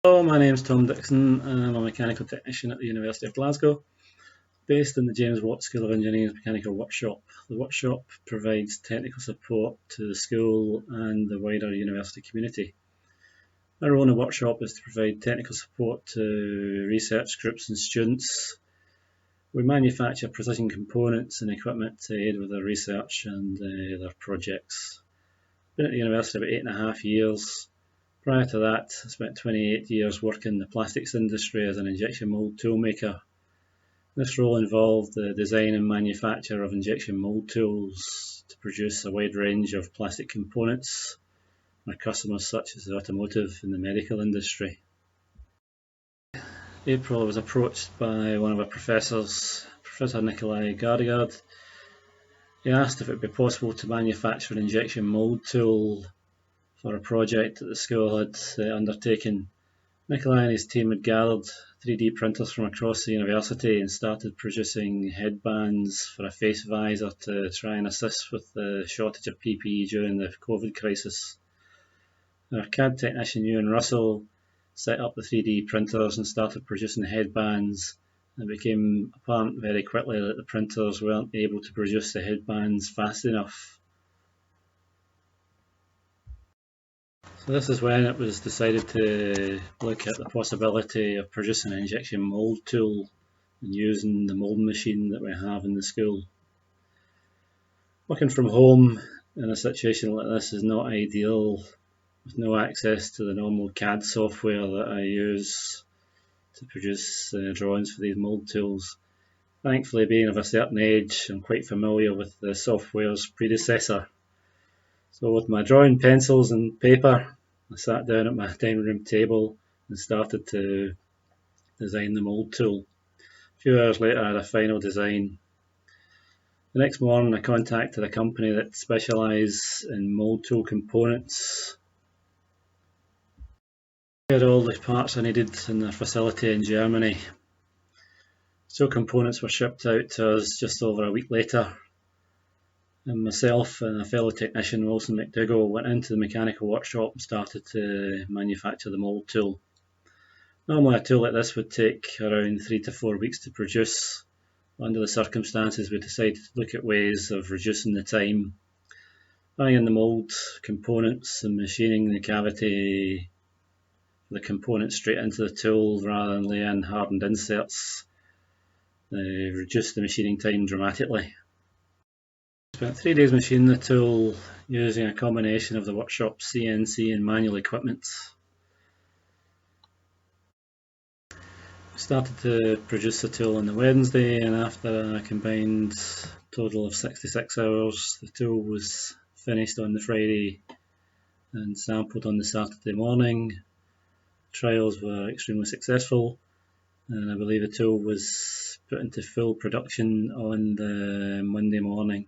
Hello, my name is Tom Dickson and I'm a mechanical technician at the University of Glasgow, based in the James Watt School of Engineering's Mechanical Workshop. The workshop provides technical support to the school and the wider university community. Our role in the workshop is to provide technical support to research groups and students. We manufacture precision components and equipment to aid with their research and their projects. I've been at the university about 8.5 years. Prior to that, I spent 28 years working in the plastics industry as an injection mould tool maker. This role involved the design and manufacture of injection mould tools to produce a wide range of plastic components for customers such as the automotive and the medical industry. In April, I was approached by one of our professors, Professor Nikolai Gardigard. He asked if it would be possible to manufacture an injection mould tool for a project that the school had undertaken. Nikolai and his team had gathered 3D printers from across the university and started producing headbands for a face visor to try and assist with the shortage of PPE during the COVID crisis. Our CAD technician Ewan Russell set up the 3D printers and started producing headbands. It became apparent very quickly that the printers weren't able to produce the headbands fast enough. So this is when it was decided to look at the possibility of producing an injection mould tool and using the moulding machine that we have in the school. Working from home in a situation like this is not ideal, with no access to the normal CAD software that I use to produce drawings for these mould tools. Thankfully, being of a certain age, I'm quite familiar with the software's predecessor. So with my drawing pencils and paper, I sat down at my dining room table and started to design the mould tool. A few hours later I had a final design. The next morning I contacted a company that specialise in mould tool components. I had all the parts I needed in their facility in Germany. So components were shipped out to us just over a week later. And myself and a fellow technician, Wilson McDougall, went into the mechanical workshop and started to manufacture the mould tool. Normally a tool like this would take around 3 to 4 weeks to produce. Under the circumstances, we decided to look at ways of reducing the time. Buying in the mould components and machining the cavity for the components straight into the tool rather than lay in hardened inserts reduced the machining time dramatically. Spent 3 days machining the tool using a combination of the workshop's CNC and manual equipment. Started to produce the tool on the Wednesday, and after a combined total of 66 hours, the tool was finished on the Friday and sampled on the Saturday morning. Trials were extremely successful, and I believe the tool was put into full production on the Monday morning.